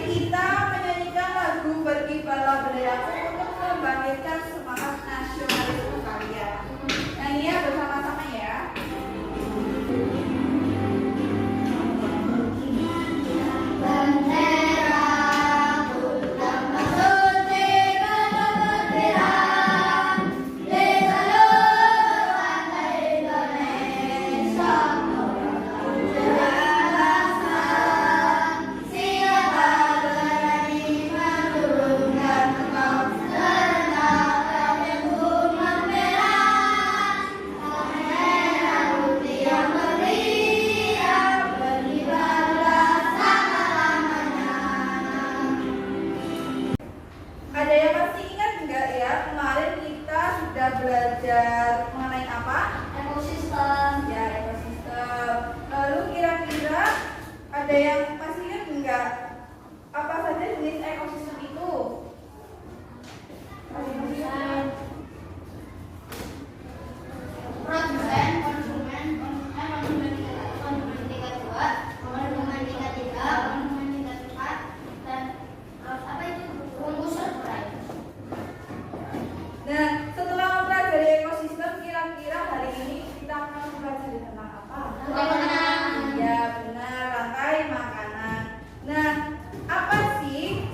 kita menyanyikan lagu Berkibarlah Bendayaku untuk membangkitkan semangat nasionalisme kalian. Nyanyinya bersama-sama ya. Ada yang masih ingat enggak ya, kemarin kita sudah belajar mengenai apa? Ekosistem. Ya, ekosistem. Lalu kira-kira ada yang masih ingat enggak apa saja jenis ekosistem itu? Produsen, konsumen tingkat 2, konsumen tingkat 3, konsumen tingkat 4, dan apa itu? Rumus survei. Nah, setelah mempelajari ekosistem, kira-kira hari ini kita akan mempelajari tentang apa? Makanan. Ya, benar, rantai makanan. Nah, apa sih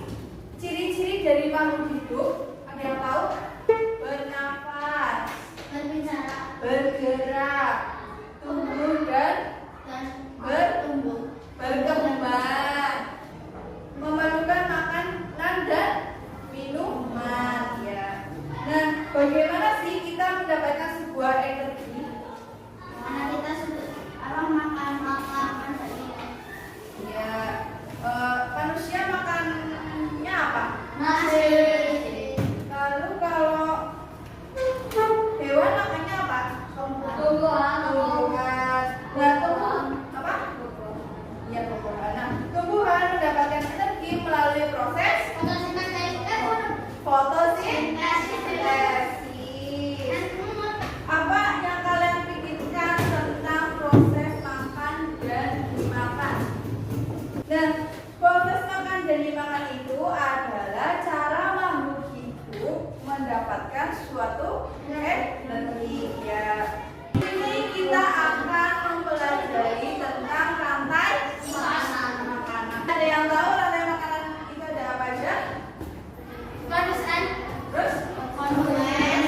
ciri-ciri dari makhluk hidup? Ada yang tahu? Bernafas, Berbicara bergerak, tumbuh dan dan berkembang, memerlukan makanan dan minuman. Ya. Nah, bagaimana sih kita mendapatkan sebuah energi? karena kita sudah makan tadi. Ya, manusia makannya apa? Nasi. Lalu kalau hewan makannya apa? Tumbuhan. Tumbuhan. Nah, tumbuhan apa? Iya, tumbuhan. Nah, tumbuhan mendapatkan energi melalui proses fotosintesis. Apa yang kalian pikirkan tentang proses makan dan dimakan? Nah, proses makan dan dimakan itu adalah cara makhluk hidup mendapatkan suatu energi. Ya. Ini kita akan mempelajari tentang rantai makanan. Ada yang tahu rantai makanan itu ada apa aja? Produsen, Terus? konsumen,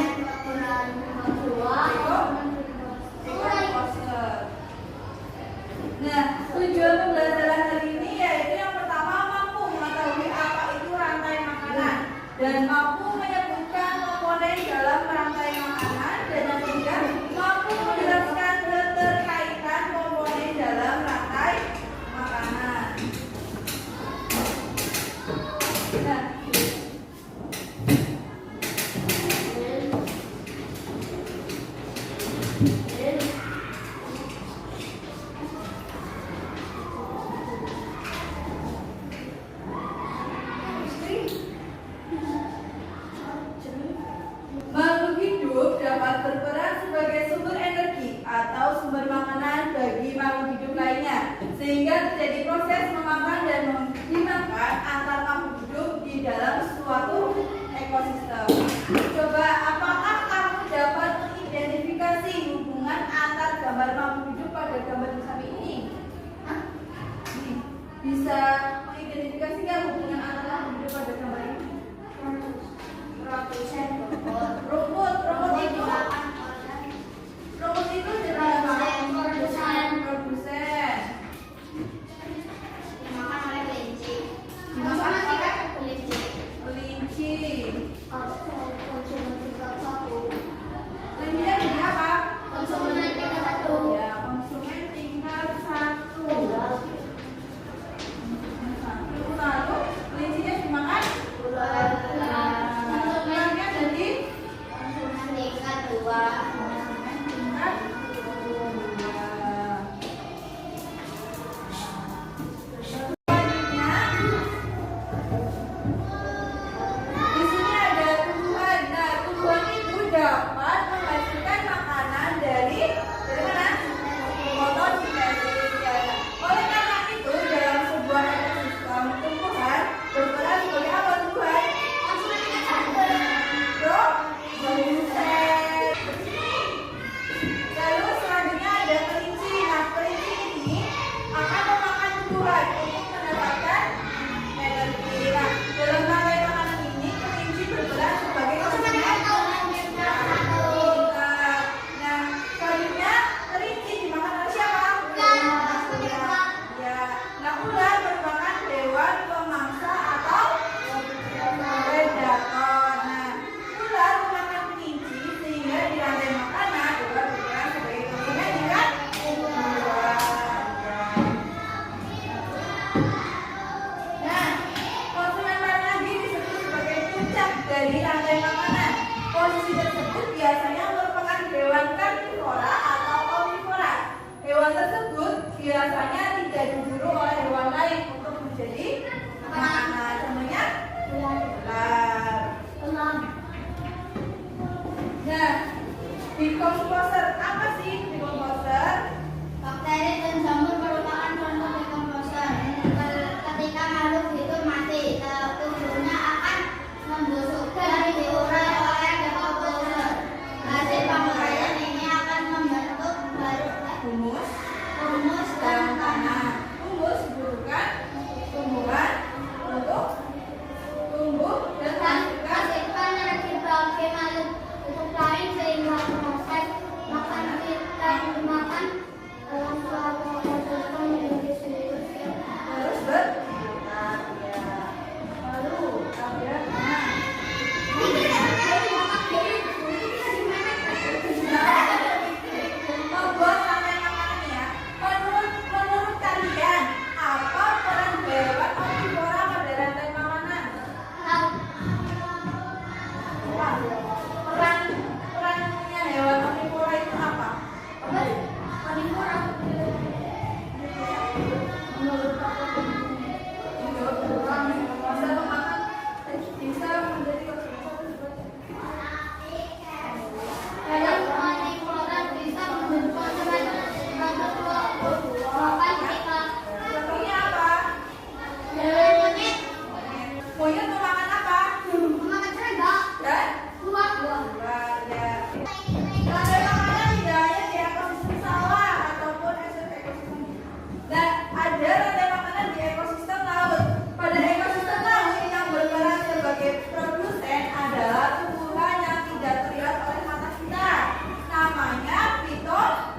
Nah, tujuan pembelajaran hari ini yaitu yang pertama mampu mengetahui apa itu rantai makanan dan mampu menyebutkan komponen dalam rantai makanan, dan yang ketiga mampu menjelaskan keterkaitan komponen dalam rantai makanan. Nah, makhluk hidup dapat berperan sebagai sumber energi atau sumber makanan bagi makhluk hidup lainnya, sehingga terjadi proses memakan dan dimakan antar makhluk hidup di dalam suatu ekosistem. Coba, apakah kamu dapat mengidentifikasi hubungan antar gambar makhluk hidup pada gambar bersama ini? Bisa mengidentifikasi nggak hubungan antar makhluk hidup pada gambar ini? produsen, Rumput itu jadi apa? Produsen. dimakan oleh kelinci. Dimakan oleh kelinci. kelinci. biasanya tidak diburu oleh hewan lain untuk menjadi makanan. Contohnya ular. Nah, decomposer apa sih decomposer? Bakteri dan jamur merupakan contoh decomposer. Ketika makhluk hidup mati, tubuhnya akan membusuk dan diurai oleh decomposer. Hasil penguraian ini akan membentuk humus dan tanah. Humus dibutuhkan tumbuhan untuk tumbuh dan menghasilkan energi bagi makhluk hidup lain sehingga proses makan kita dimakan dalam suatu proses menjadi sendiri. terus berputar ya. Lalu ada membuat rantai makanan ya. Menurut kalian apa peran hewan omnivora pada rantai makanan? Perannya hewan omnivora itu apa? Bisa menjadi contohnya apa? Monyet mau makan apa? Dan ular ya. Rantai makanan tidak hanya di ekosistem sawah ataupun ekosistem. Dan ada rantai makanan di ekosistem laut. Pada ekosistem laut yang berperan sebagai produsen adalah tumbuhan yang tidak terlihat oleh mata kita. Namanya fitoplankton.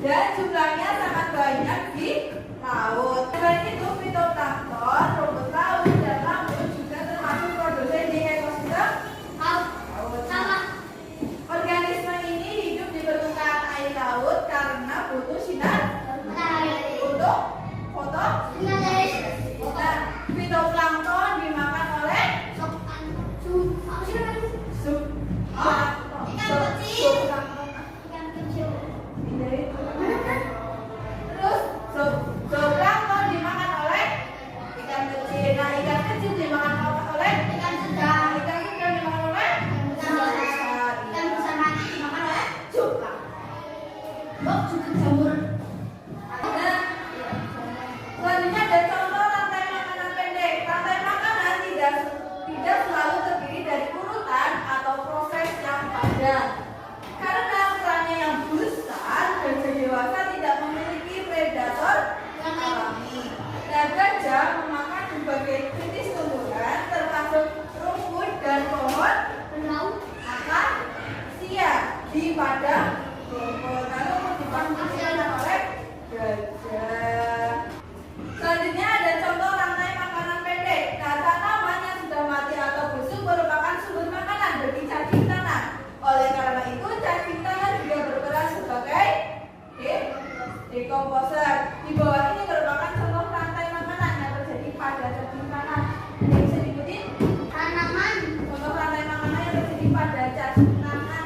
Dan jumlahnya sangat banyak di laut. Selain itu, fitoplankton, rumput laut, dan lamut juga termasuk produsen di ekosistem laut. Organisme ini hidup di permukaan air laut karena butuh sinar untuk fotosintesis. Nah, fitoplankton dimakan oleh terus zooplankton dimakan oleh ikan kecil. Nah, ikan kecil dimakan oleh ikan sedang. Ikan sedang dimakan oleh ikan besar. Nah, selanjutnya ada contoh rantai makanan pendek. Rantai makanan tidak selalu terdiri dari urutan atau proses yang panjang. Karena ukurannya yang besar, gajah dewasa tidak memiliki predator alami. Nah, gajah memakan berbagai jenis tumbuhan termasuk rumput dan pohon akasia di padang rumput. Lalu dipastikan oleh gajah. Selanjutnya ada contoh rantai makanan pendek. Nah, tanaman yang sudah mati atau busuk merupakan sumber makanan bagi cacing tanah. Oleh karena itu, cacing tanah juga berperan sebagai decomposer. Di bawah ini merupakan contoh rantai makanan yang terjadi pada cacing tanah. Ini bisa diikuti? Contoh rantai makanan yang terjadi pada cacing tanah.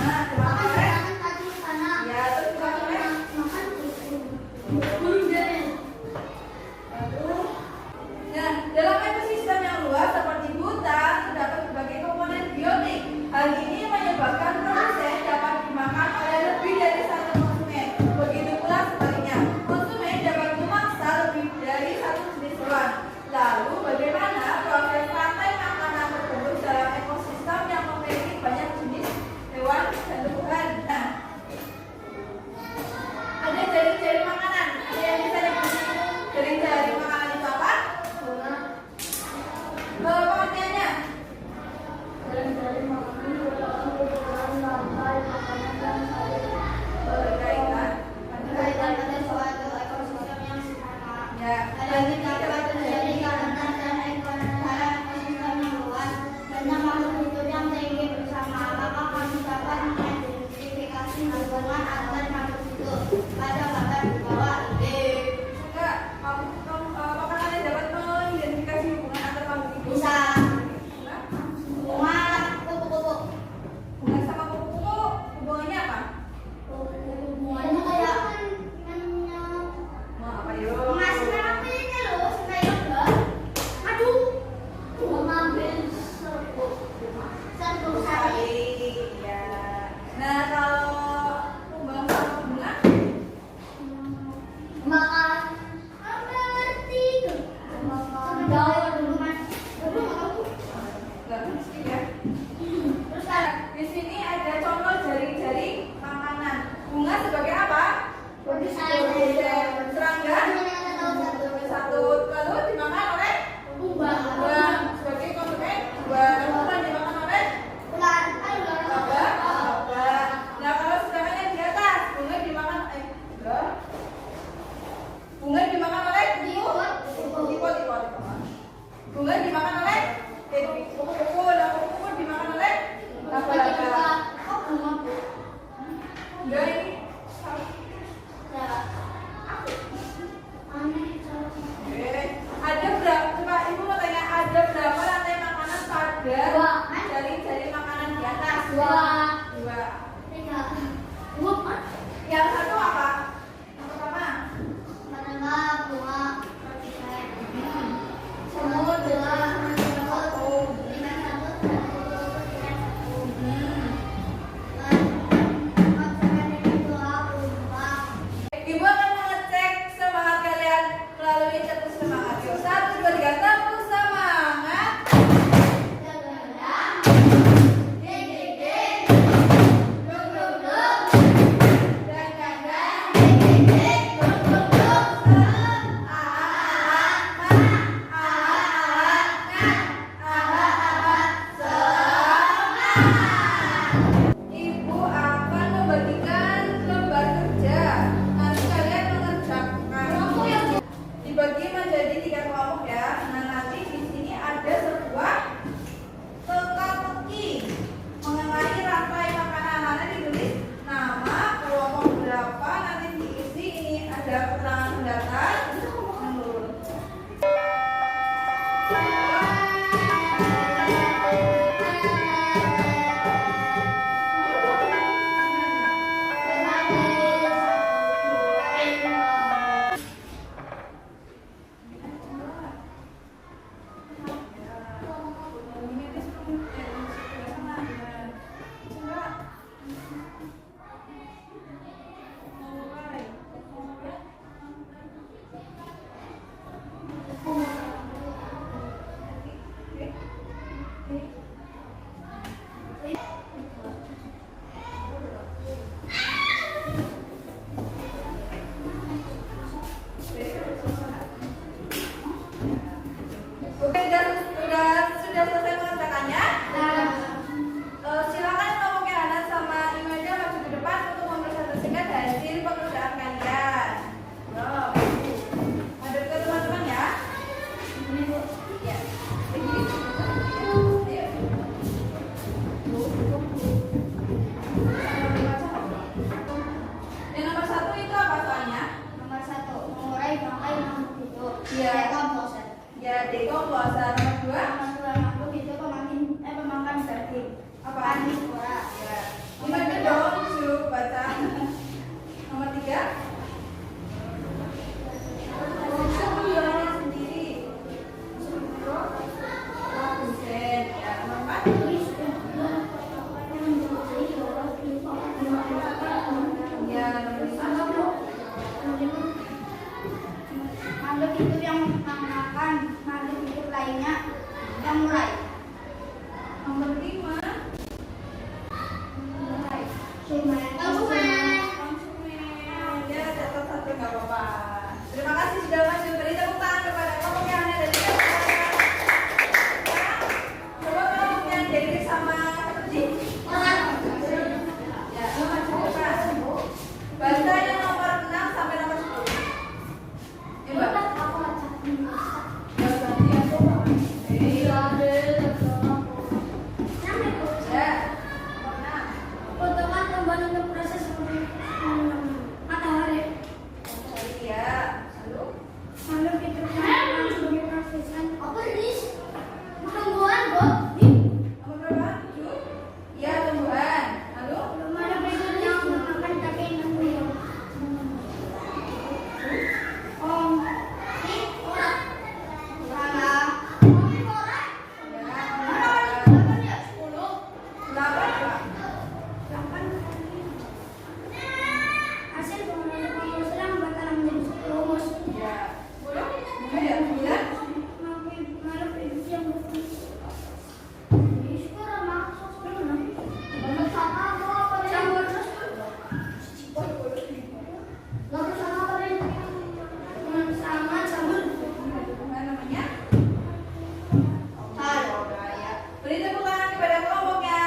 Nah, dimakan oleh ya, terus dimakan oleh nah, dalam ekosistem yang luas seperti hutan terdapat berbagai komponen biotik. Hal ini menyebabkan produsen dapat dimakan oleh lebih dari satu konsumen. Begitu pula sebaliknya, konsumen dapat memaksa lebih dari satu jenis hewan. Lalu bagaimana proses rantai makanan tersebut dalam ekosistem yang memiliki banyak jenis hewan dan tumbuhan? Nah, ada jari-jari makanan. Ada yang bisa diikuti jari-jari makanan itu apa? Pengertiannya? Jari-jari makanan berkaitan pada suatu ekosistem yang sempurna. ya. Hal ini dapat terjadi karena dalam ekosistem yang luas banyak makhluk hidup yang tinggi bersama. Maka kami dapat mengidentifikasi hubungan antar makhluk hidup pada gambar di bawah ini. Enggak, apakah kalian dapat mengidentifikasi hubungan antar makhluk hidup? Bisa. Nah, Bunga kupu-kupu. bunga menjadi 3 kelompok ya. Nah, nanti di sini ada sebuah teka-teki mengenai rantai makanan. Nanti ditulis nama kelompok berapa, nanti diisi ini ada keterangan pendapat. Oke, sudah selesai mengerjakannya. Silakan kelompok yang ada sama Imelda maju ke depan untuk mempresentasikan hasil pekerjaan kalian. Ada ke teman-teman ya. Ini Bu. Ya. Begini. Ayo. Yang nomor 1 itu apa soalnya? Nomor 1, mengurai bangkai makhluk hidup. Iya. Dekomposer. Ya, dekomposer. Nomor 2. Nomor 2, makhluk hidup pemakan daging. Apa? Karnivora. Ya. Gimana dong, Su? Baca. Nomor 3. Jalannya sendiri. Produsen. Ya, nomor 4. Ya, nomor 5. Makhluk hidup yang makan makhluk hidup lainnya yang murai. Nomor 5. Konsumen. Ya, catat 1 nggak apa-apa. Terima kasih sudah maju. Beri tepuk tangan kepada kelompok yang ada dari coba kelompok yang dari sama Ji. Ya, maju ke depan. Baca yang nomor 6 sampai nomor 10. Ya, Mbak. Ya. Potongan tumbuhan untuk proses matahari. Ya, lalu Makhluk hidup yang sebagai prosesan. Apa ini? Tumbuhan, Bu. nomor berapa? 7. Ya, tumbuhan. Lalu Makhluk hidup yang memakan daging dan bulu. Orang. ya. 8 Pak. Hasil pengurusan bakal menjadi rumus. Ya. 10. Ya, 9. Makhluk hidup yang sama campur. Apa namanya? Ya. Beri tepuk tangan kepada kelompoknya.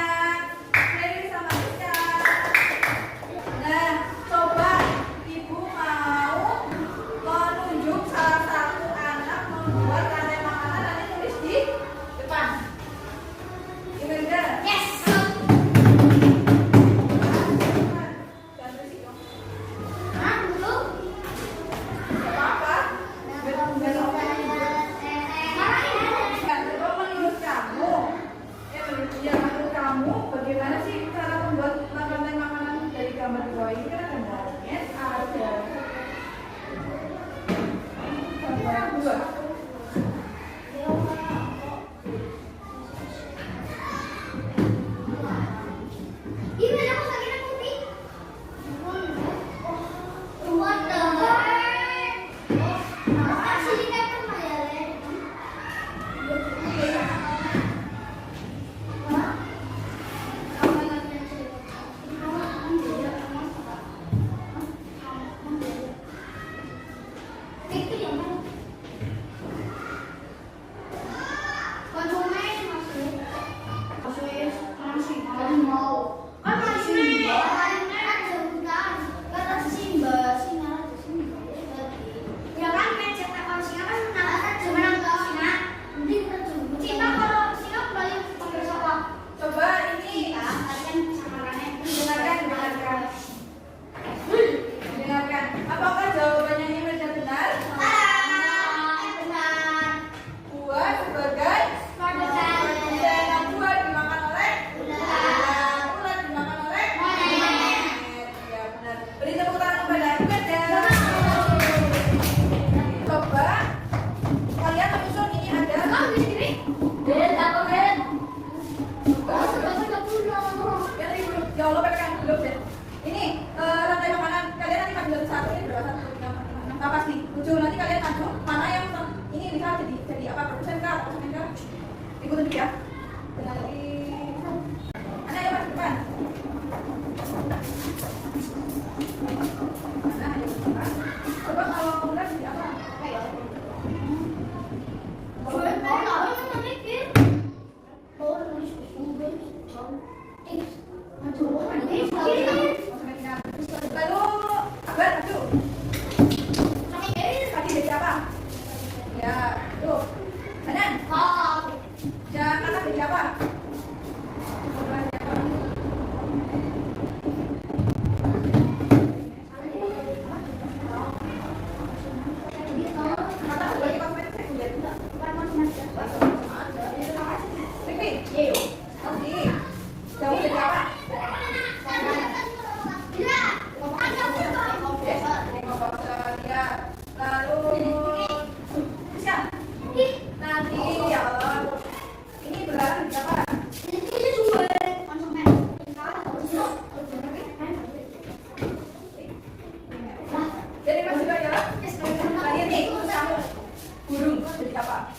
Dari sama Rizka. Nah, coba Ibu mau menunjuk salah satu anak membuat rantai makanan, nanti tulis di depan. Imelda. Yes. Bantu sih dong. Hah, dulu? Gak apa-apa. Gak apa-apa. Ya, coba menurut kamu, menurut kamu, bagaimana sih cara membuat rantai makanan dari gambar di bawah ini? Kan ada monyet, ada gambar buah. Ibu tunjuk ya. Lagi. Anak ya, Pak, depan. Nah, ayo depan. Coba kalau bulan jadi apa? Kayak lalu Akbar, maju. Kaki jadi apa? Ya, tuh. Kanan. Jangan kakak jadi apa? Jadi mas juga ya, tadi nih burung jadi apa?